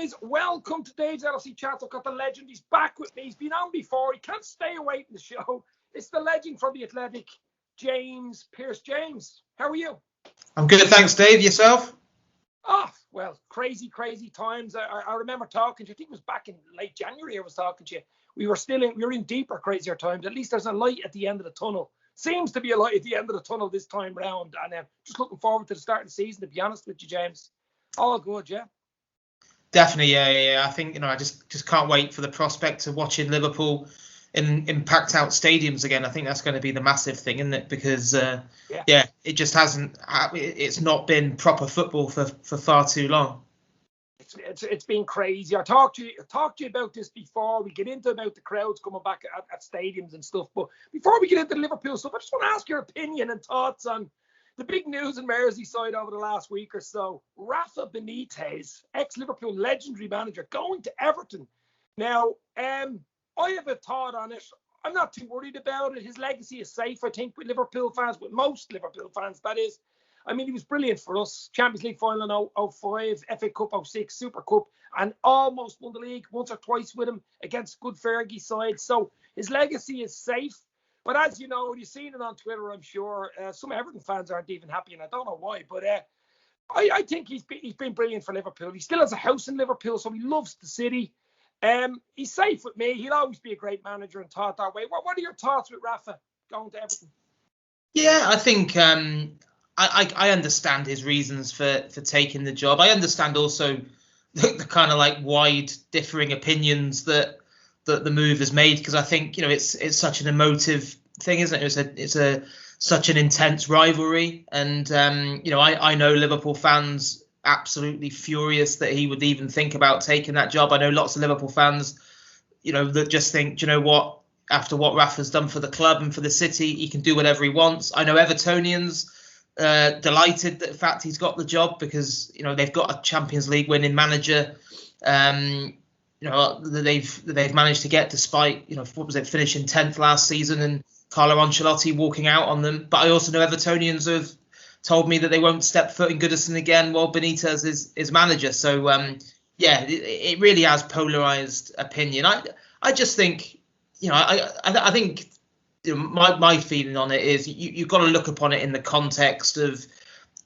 guys, welcome to Dave's LFC Chat. I've got the legend, he's back with me, he's been on before, he can't stay away from the show. It's the legend from the Athletic, James Pearce. James, how are you? I'm good, thanks Dave, yourself? Oh, well, crazy times. I remember talking to you, I think it was back in late January I was talking to you. We were in deeper, crazier times. At least there's a light at the end of the tunnel. Seems to be a light at the end of the tunnel this time round, and just looking forward to the start of the season, to be honest with you, James. All good, yeah? Definitely, yeah. I think, I just can't wait for the prospect of watching Liverpool in packed out stadiums again. I think that's going to be the massive thing, isn't it? Because it just it's not been proper football for far too long. It's been crazy. I talked to you about this before. We get into about the crowds coming back at stadiums and stuff. But before we get into the Liverpool stuff, I just want to ask your opinion and thoughts on the big news in Merseyside over the last week or so. Rafa Benitez, ex-Liverpool legendary manager, going to Everton. Now, I have a thought on it. I'm not too worried about it. His legacy is safe, I think, with Liverpool fans, with most Liverpool fans, that is. I mean, he was brilliant for us. Champions League final in 05, FA Cup 06, Super Cup, and almost won the league once or twice with him against good Fergie side. So his legacy is safe. But as you know, you've seen it on Twitter, I'm sure. Some Everton fans aren't even happy, and I don't know why. But I think he's been brilliant for Liverpool. He still has a house in Liverpool, so he loves the city. He's safe with me. He'll always be a great manager and thought that way. What are your thoughts with Rafa going to Everton? Yeah, I think I understand his reasons for taking the job. I understand also the kind of like wide differing opinions that the move has made, because I think it's such an emotive thing, isn't it? It's such an intense rivalry, and I know Liverpool fans absolutely furious that he would even think about taking that job. I know lots of Liverpool fans, that just think, you know what, after what Rafa's done for the club and for the city, he can do whatever he wants. I know Evertonians delighted that the fact he's got the job, because they've got a Champions League winning manager. They've managed to get, despite finishing 10th last season and Carlo Ancelotti walking out on them. But I also know Evertonians have told me that they won't step foot in Goodison again while Benitez is manager. So it really has polarized opinion. I just think I think my feeling on it is you've got to look upon it in the context of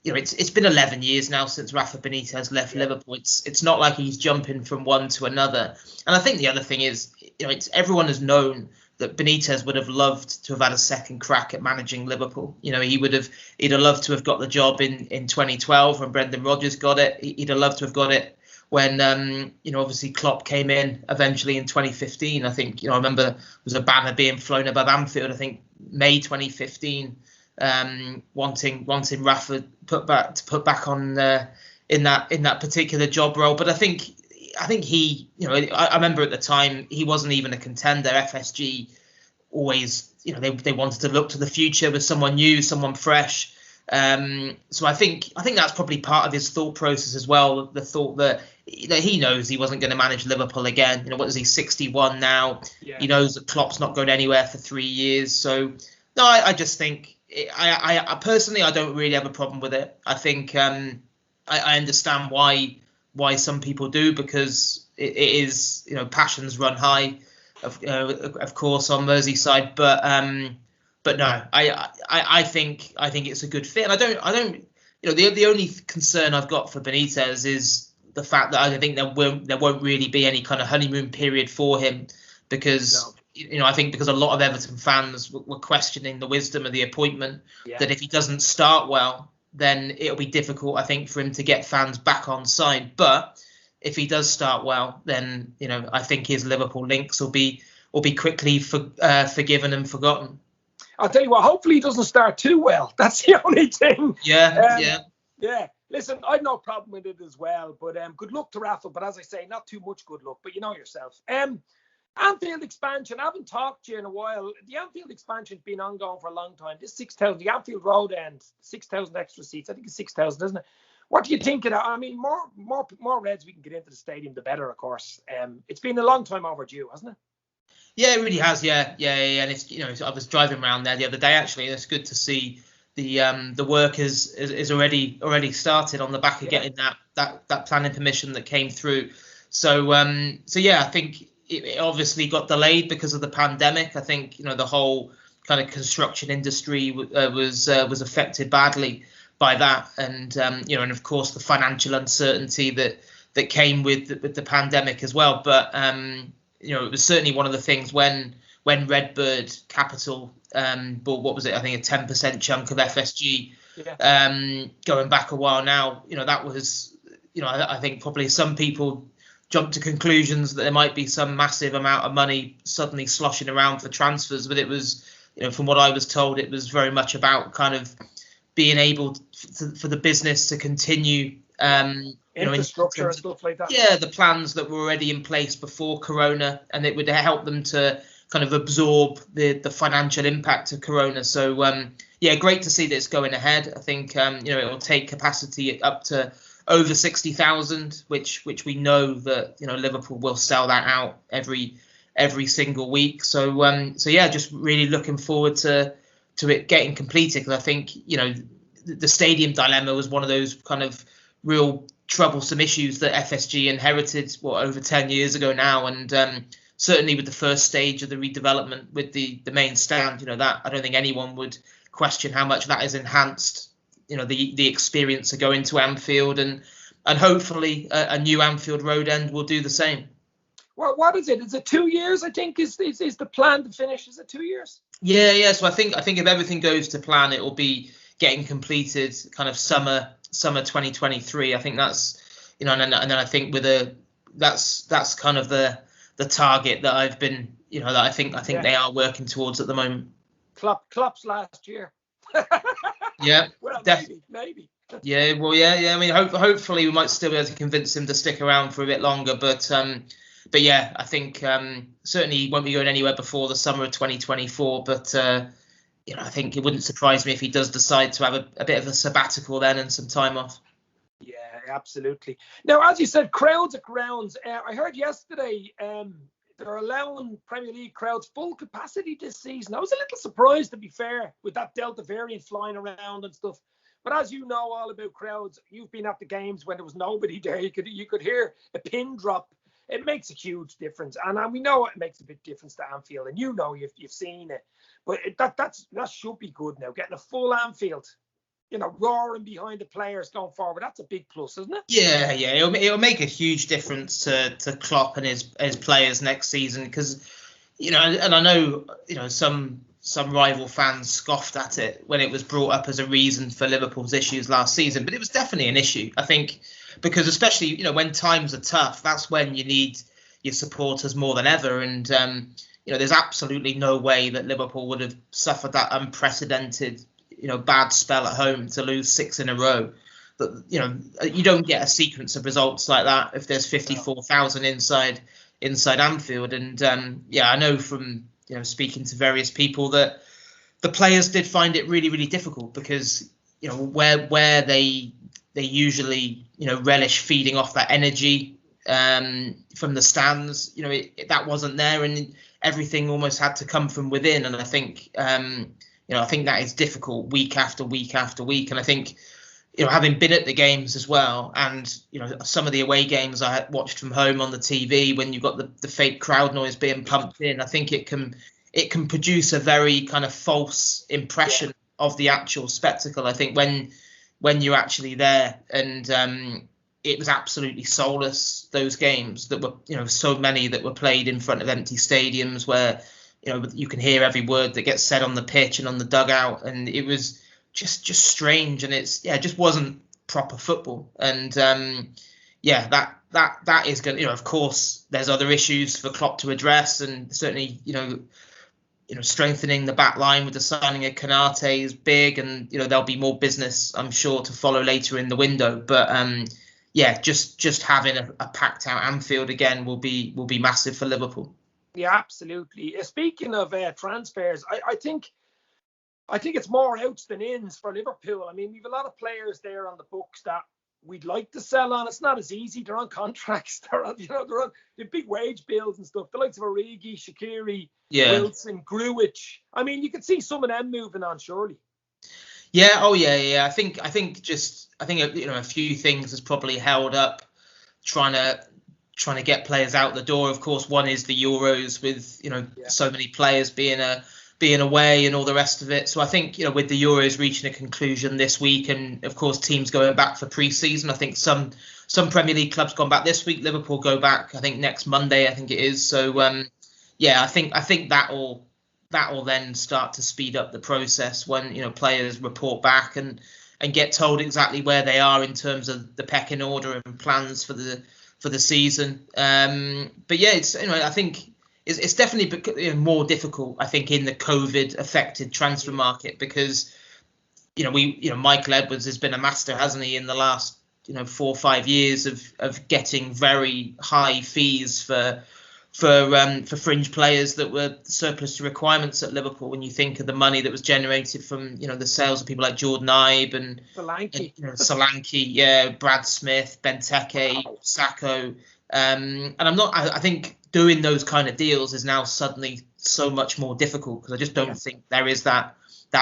it's been 11 years now since Rafa Benitez left Liverpool. It's not like he's jumping from one to another. And I think the other thing is everyone has known that Benitez would have loved to have had a second crack at managing Liverpool. He'd have loved to have got the job in 2012 when Brendan Rodgers got it. He'd have loved to have got it when obviously Klopp came in eventually in 2015. I think I remember there was a banner being flown above Anfield, I think May 2015, wanting Rafa put back on in that particular job role. But I think he, I remember at the time he wasn't even a contender. FSG always, they wanted to look to the future with someone new, someone fresh. So I think that's probably part of his thought process as well. The thought that he knows he wasn't going to manage Liverpool again. What is he, 61 now? Yeah. He knows that Klopp's not going anywhere for 3 years. So no, I just think I personally, I don't really have a problem with it. I think I understand why some people do, because it is, passions run high, of course, on Merseyside. But no, I think it's a good fit. And I don't the only concern I've got for Benitez is the fact that I think there won't really be any kind of honeymoon period for him, because I think because a lot of Everton fans were questioning the wisdom of the appointment, that if he doesn't start well, then it'll be difficult, I think, for him to get fans back on side. But if he does start well, then I think his Liverpool links will be quickly forgiven and forgotten. I'll tell you what, hopefully he doesn't start too well. That's the only thing. Yeah. Listen, I've no problem with it as well. But good luck to Rafa. But as I say, not too much good luck. But you know yourself. Anfield Expansion. I haven't talked to you in a while. The Anfield Expansion's been ongoing for a long time. This 6,000, the Anfield Road end, 6,000 extra seats. I think it's 6,000, isn't it? What do you think of that? I mean, more Reds we can get into the stadium, the better, of course. It's been a long time overdue, hasn't it? Yeah, it really has. Yeah. And it's I was driving around there the other day actually. And it's good to see the work is already started on the back of getting that planning permission that came through. So yeah, I think it obviously got delayed because of the pandemic. I think the whole kind of construction industry was affected badly by that, and and of course the financial uncertainty that came with the pandemic as well. But it was certainly one of the things when Redbird Capital bought, what was it? I think a 10% chunk of FSG. Going back a while now, that was, I think probably some people jumped to conclusions that there might be some massive amount of money suddenly sloshing around for transfers, but it was, from what I was told, it was very much about kind of being able for the business to continue infrastructure and stuff like that. Yeah, the plans that were already in place before Corona, and it would help them to kind of absorb the financial impact of Corona. So yeah, great to see that it's going ahead. I think it will take capacity up to over 60,000, which we know that Liverpool will sell that out every single week. So yeah, just really looking forward to it getting completed, because I think the stadium dilemma was one of those kind of real troublesome issues that FSG inherited over 10 years ago now, and certainly with the first stage of the redevelopment with the main stand, that I don't think anyone would question how much that has enhanced the experience of going to Anfield, and hopefully a new Anfield Road end will do the same. Well, what is it? Is it 2 years? I think is the plan to finish. Is it 2 years? Yeah. So I think if everything goes to plan, it will be getting completed kind of summer 2023. I think that's and then I think that's kind of the target that I've been that I think they are working towards at the moment. Klopp's last year. Yeah. Well, maybe. Yeah. Well, yeah. I mean, hopefully we might still be able to convince him to stick around for a bit longer, but yeah, I think certainly he won't be going anywhere before the summer of 2024. But I think it wouldn't surprise me if he does decide to have a bit of a sabbatical then and some time off. Yeah, absolutely. Now, as you said, crowds at grounds. I heard yesterday they're allowing Premier League crowds full capacity this season. I was a little surprised, to be fair, with that Delta variant flying around and stuff. But as you know all about crowds, you've been at the games when there was nobody there. You could hear a pin drop. It makes a huge difference, and we know it makes a big difference to Anfield, and you've seen it. But that should be good now. Getting a full Anfield, roaring behind the players going forward. That's a big plus, isn't it? Yeah. It'll make a huge difference to Klopp and his players next season, because and I know some rival fans scoffed at it when it was brought up as a reason for Liverpool's issues last season, but it was definitely an issue, I think, because especially when times are tough, that's when you need your supporters more than ever, and there's absolutely no way that Liverpool would have suffered that unprecedented bad spell at home to lose 6 in a row. But you don't get a sequence of results like that if there's 54,000 inside Anfield. And I know from speaking to various people that the players did find it really, really difficult, because where they usually relish feeding off that energy from the stands, that wasn't there, and everything almost had to come from within. And I think I think that is difficult week after week after week. And I think having been at the games as well, and some of the away games I watched from home on the TV, when you've got the fake crowd noise being pumped in, I think it can produce a very kind of false impression of the actual spectacle. I think when you're actually there, and it was absolutely soulless, those games that were so many that were played in front of empty stadiums, where you can hear every word that gets said on the pitch and on the dugout, and it was just strange, and it just wasn't proper football. And that is going to, of course there's other issues for Klopp to address, and certainly strengthening the back line with the signing of Konate is big, and there'll be more business, I'm sure, to follow later in the window. But just having a packed out Anfield again will be massive for Liverpool. Yeah, absolutely. Speaking of transfers, I think it's more outs than ins for Liverpool. I mean, we've a lot of players there on the books that we'd like to sell on. It's not as easy. They're on contracts. They're on the big wage bills and stuff. The likes of Origi, Shaqiri, Wilson, Grujic. I mean, you could see some of them moving on, surely. Yeah. Oh, yeah. I think a few things has probably held up trying trying to get players out the door. Of course, one is the Euros with, so many players being away and all the rest of it. So I think, with the Euros reaching a conclusion this week, and of course teams going back for pre-season, I think some Premier League clubs gone back this week. Liverpool go back, I think, next Monday, I think it is. So I think that will then start to speed up the process when players report back and get told exactly where they are in terms of the pecking order and plans for the season. But yeah, it's I think it's definitely more difficult, I think, in the COVID affected transfer market, because Michael Edwards has been a master, hasn't he, in the last 4 or 5 years of getting very high fees for fringe players that were surplus to requirements at Liverpool. When you think of the money that was generated from the sales of people like Jordan Ibe and Solanke, Brad Smith, Benteke, Sacco, and I think doing those kind of deals is now suddenly so much more difficult, because I just don't think there is that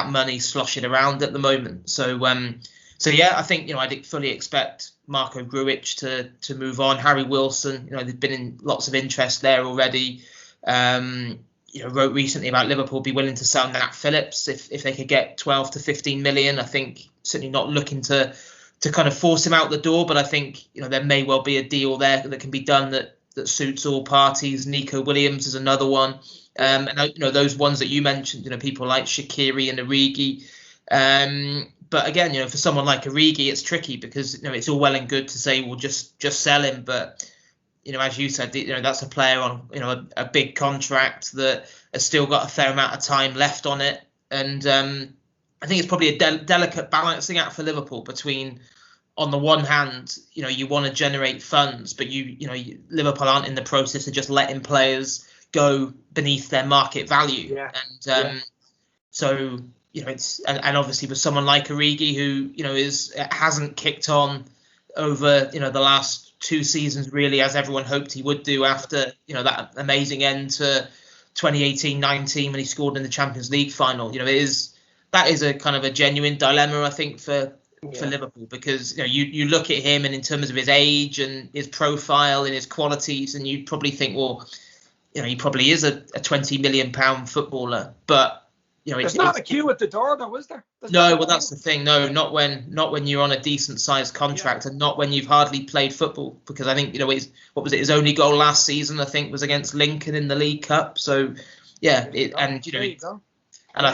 money sloshing around at the moment. So I think I'd fully expect Marco Grujic to move on. Harry Wilson, there's been in lots of interest there already. Wrote recently about Liverpool be willing to sell Nat Phillips if they could get 12 to 15 million. I think certainly not looking to kind of force him out the door, but I think there may well be a deal there that can be done that suits all parties. Nico Williams is another one, and those ones that you mentioned, people like Shaqiri and Origi. But again, for someone like Origi, it's tricky, because it's all well and good to say we'll just sell him, but as you said, that's a player on a big contract that has still got a fair amount of time left on it, and I think it's probably a delicate balancing act for Liverpool between, on the one hand, you want to generate funds, but Liverpool aren't in the process of just letting players go beneath their market value, so. It's and obviously with someone like Origi, who hasn't kicked on over the last 2 seasons really, as everyone hoped he would do after that amazing end to 2018-19 when he scored in the Champions League final. That is a kind of a genuine dilemma, I think, for Liverpool, because you look at him, and in terms of his age and his profile and his qualities, and you'd probably think, well, he probably is a £20 million footballer, but there's not a queue at the door, though, is there? That's the thing. No, not when you're on a decent sized contract, and not when you've hardly played football. Because I think his only goal last season, I think, was against Lincoln in the League Cup. So I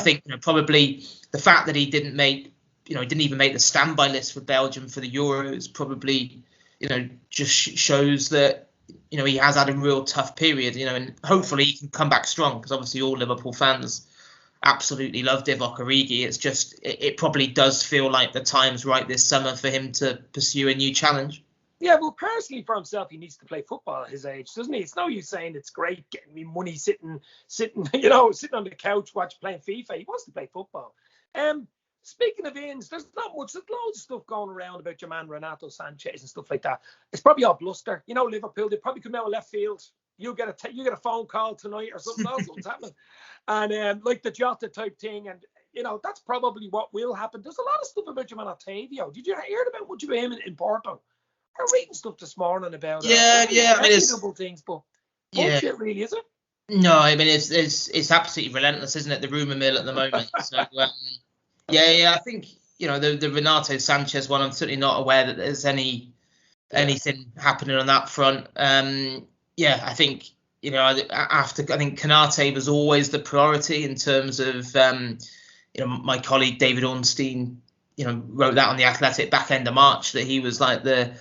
think probably the fact that he didn't even make the standby list for Belgium for the Euros probably just shows that he has had a real tough period. And hopefully he can come back strong, because obviously all Liverpool fans absolutely love Divock Origi. It's just it probably does feel like the time's right this summer for him to pursue a new challenge. Yeah, well, personally for himself, he needs to play football at his age, doesn't he? It's no use saying it's great getting me money sitting on the couch playing FIFA. He wants to play football. Speaking of ins, there's not much. There's loads of stuff going around about your man Renato Sanchez and stuff like that. It's probably all bluster. Liverpool, they probably come out of left field. You get a phone call tonight or something else, something's happening. And like the Jota type thing, and that's probably what will happen. There's a lot of stuff about your man Octavio. Did you hear about much about him in Porto? I'm reading stuff this morning about I mean, it's double things, but bullshit, really, is it? No, I mean it's absolutely relentless, isn't it? The rumour mill at the moment. So I think the Renato Sanchez one, I'm certainly not aware that there's anything happening on that front. I think I think Konate was always the priority in terms of my colleague David Ornstein wrote that on the Athletic back end of March, that he was like the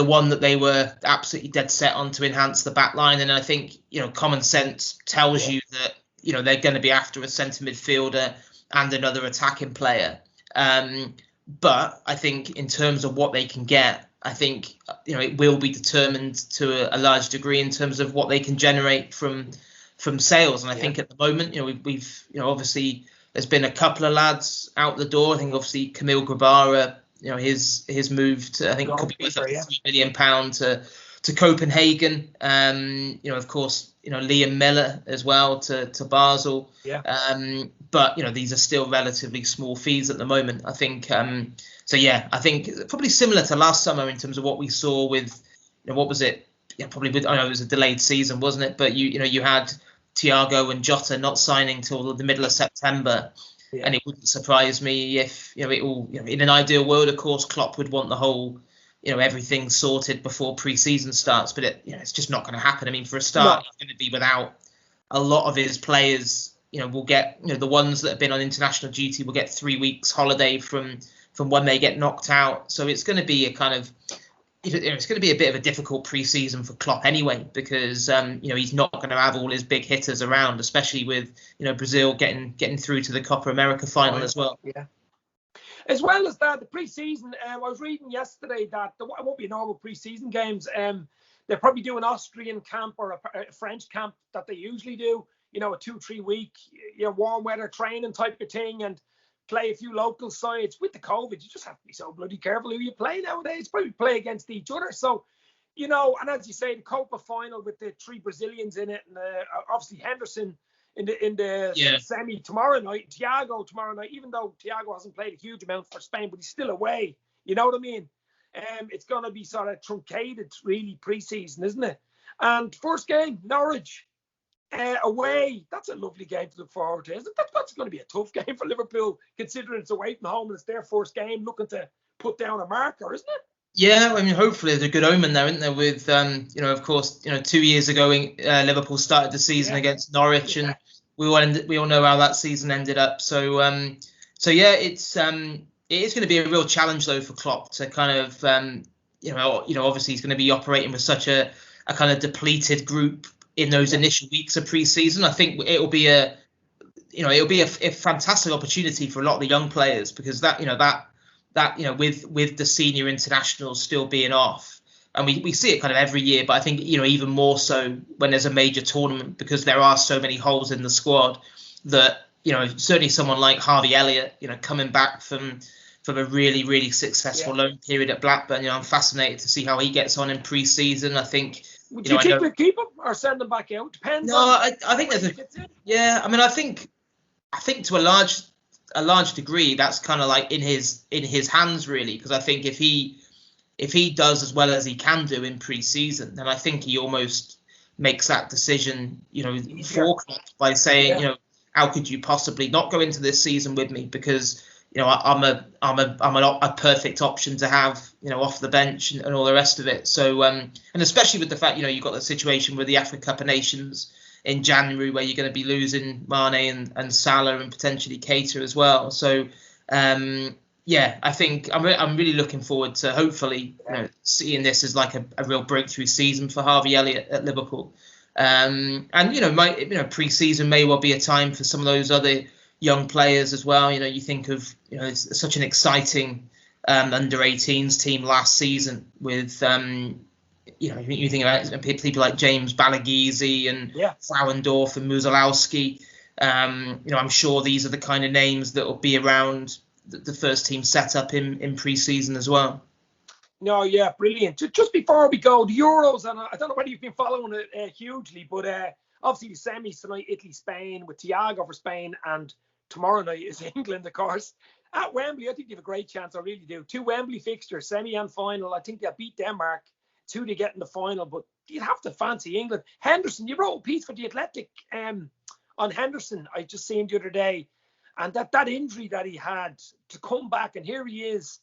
one that they were absolutely dead set on to enhance the back line. And I think common sense tells you that they're going to be after a centre midfielder and another attacking player. But I think in terms of what they can get, I think it will be determined to a large degree in terms of what they can generate from sales. And I think at the moment, we've obviously there's been a couple of lads out the door. I think obviously Camille Grabara, his move to, I think it could be worth up to £3 million to Copenhagen. Of course, Liam Miller as well to Basel. But these are still relatively small fees at the moment, I think. I think probably similar to last summer in terms of what we saw with, what was it, probably with, I know it was a delayed season, wasn't it? But you had Thiago and Jota not signing till the middle of September. Yeah. And it wouldn't surprise me if, in an ideal world, of course, Klopp would want the whole, everything sorted before pre-season starts. But it's just not going to happen. I mean, for a start, he's going to be without a lot of his players. Will get, the ones that have been on international duty will get 3 weeks holiday from when they get knocked out. So it's going to be it's going to be a bit of a difficult pre-season for Klopp anyway, because he's not going to have all his big hitters around, especially with Brazil getting through to the Copa America final as well. Yeah. As well as that, the pre-season, I was reading yesterday that there won't be normal pre-season games. They're probably doing an Austrian camp or a French camp that they usually do. A 2-3 week warm weather training type of thing, and play a few local sides. With the COVID, you just have to be so bloody careful who you play nowadays. Probably play against each other. So, and as you say, the Copa final with the 3 Brazilians in it, and obviously Henderson in the semi tomorrow night, Thiago tomorrow night. Even though Thiago hasn't played a huge amount for Spain, but he's still away. You know what I mean? It's going to be sort of truncated, really, pre-season, isn't it? And first game, Norwich. Away, that's a lovely game to look forward to, isn't it? That's going to be a tough game for Liverpool, considering it's away from home and it's their first game, looking to put down a marker, isn't it? Yeah, I mean, hopefully there's a good omen there, isn't there? With of course, 2 years ago, Liverpool started the season against Norwich, and we all know how that season ended up. So it is going to be a real challenge though for Klopp to kind of obviously he's going to be operating with such a kind of depleted group in those initial weeks of pre-season. I think it'll be a fantastic opportunity for a lot of the young players, because that with the senior internationals still being off, and we see it kind of every year, but I think even more so when there's a major tournament, because there are so many holes in the squad that certainly someone like Harvey Elliott, coming back from a really, really successful loan period at Blackburn, I'm fascinated to see how he gets on in pre-season. I think. Do you think we'd keep him or send him back out? Depends. No, I think there's I mean, I think to a large degree that's kind of like in his hands, really, because I think if he does as well as he can do in pre-season, then I think he almost makes that decision, for Klopp by saying, how could you possibly not go into this season with me, because I'm a perfect option to have, off the bench and all the rest of it. So, and especially with the fact, you've got the situation with the Africa Cup of Nations in January, where you're going to be losing Mane and Salah and potentially Keita as well. So, I think I'm really looking forward to hopefully seeing this as like a real breakthrough season for Harvey Elliott at Liverpool. And pre-season may well be a time for some of those other young players as well. You think of it's such an exciting under 18s team last season with you think about people like James Balagizi and Frauendorf and Musolowski. I'm sure these are the kind of names that will be around the first team setup in pre-season as well. No, yeah, brilliant. Just before we go, the Euros, and I don't know whether you've been following it hugely, but obviously the semis tonight, Italy, Spain, with Thiago for Spain, and tomorrow night is England, of course. At Wembley, I think they have a great chance. I really do. 2 Wembley fixtures, semi and final. I think they'll beat Denmark. 2 to get in the final, but you'd have to fancy England. Henderson, you wrote a piece for the Athletic on Henderson. I just seen the other day, and that injury that he had to come back, and here he is,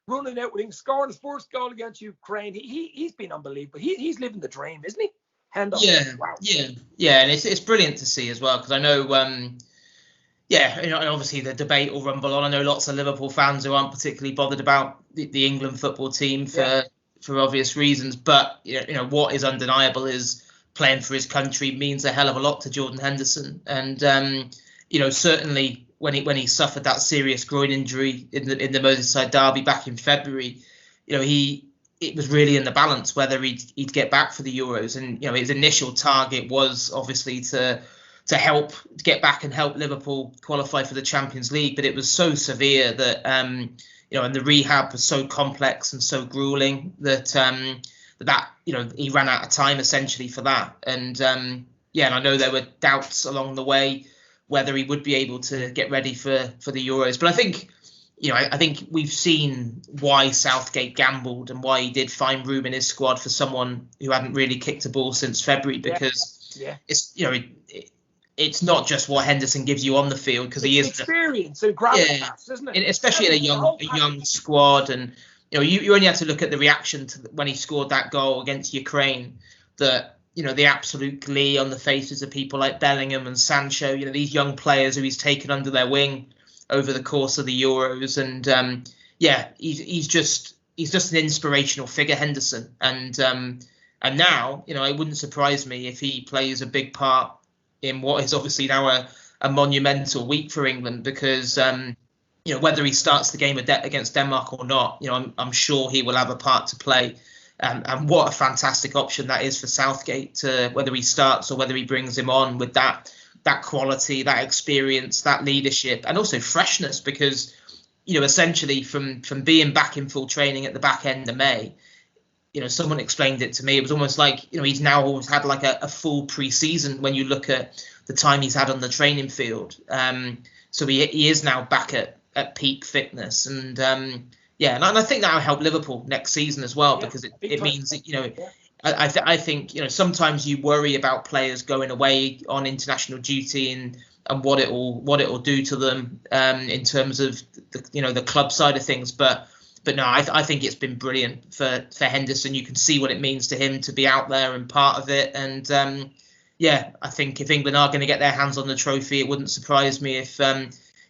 running out with him, scoring his first goal against Ukraine. He's been unbelievable. He's living the dream, isn't he? Henderson. Wow. Yeah, and it's brilliant to see as well, because I know. And obviously the debate will rumble on. I know lots of Liverpool fans who aren't particularly bothered about the England football team for obvious reasons. But what is undeniable is playing for his country means a hell of a lot to Jordan Henderson. And certainly when he suffered that serious groin injury in the Merseyside derby back in February, it was really in the balance whether he'd get back for the Euros. And his initial target was obviously to help get back and help Liverpool qualify for the Champions League. But it was so severe that, and the rehab was so complex and so grueling that he ran out of time essentially for that. And and I know there were doubts along the way whether he would be able to get ready for the Euros. But I think, I think we've seen why Southgate gambled and why he did find room in his squad for someone who hadn't really kicked a ball since February, because it's it's not just what Henderson gives you on the field, because he is experience and gravitas, isn't it? Especially in a young squad. And you only have to look at the reaction to when he scored that goal against Ukraine, that the absolute glee on the faces of people like Bellingham and Sancho, these young players who he's taken under their wing over the course of the Euros. And he's just an inspirational figure, Henderson. And now, it wouldn't surprise me if he plays a big part in what is obviously now a monumental week for England, because whether he starts the game against Denmark or not, I'm sure he will have a part to play. And what a fantastic option that is for Southgate, whether he starts or whether he brings him on with that quality, that experience, that leadership, and also freshness, because essentially from being back in full training at the back end of May, someone explained it to me. It was almost like, he's now always had like a full pre-season when you look at the time he's had on the training field. So he is now back at peak fitness. And and I think that will help Liverpool next season as well, because it means that, I think, sometimes you worry about players going away on international duty and what it'll do to them in terms of the club side of things. But no, I think it's been brilliant for Henderson. You can see what it means to him to be out there and part of it. And I think if England are going to get their hands on the trophy, it wouldn't surprise me if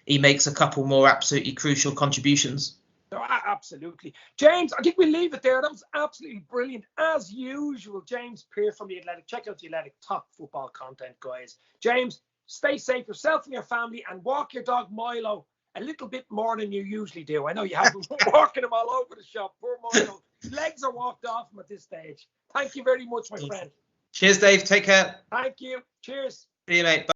he makes a couple more absolutely crucial contributions. No, absolutely. James, I think we'll leave it there. That was absolutely brilliant. As usual, James Pearce from The Athletic. Check out The Athletic, top football content, guys. James, stay safe, yourself and your family, and walk your dog Milo a little bit more than you usually do. I know you have been walking him all over the shop. Poor Milo. His legs are walked off him at this stage. Thank you very much, my friend. Cheers, Dave. Take care. Thank you. Cheers. See you, mate. Bye.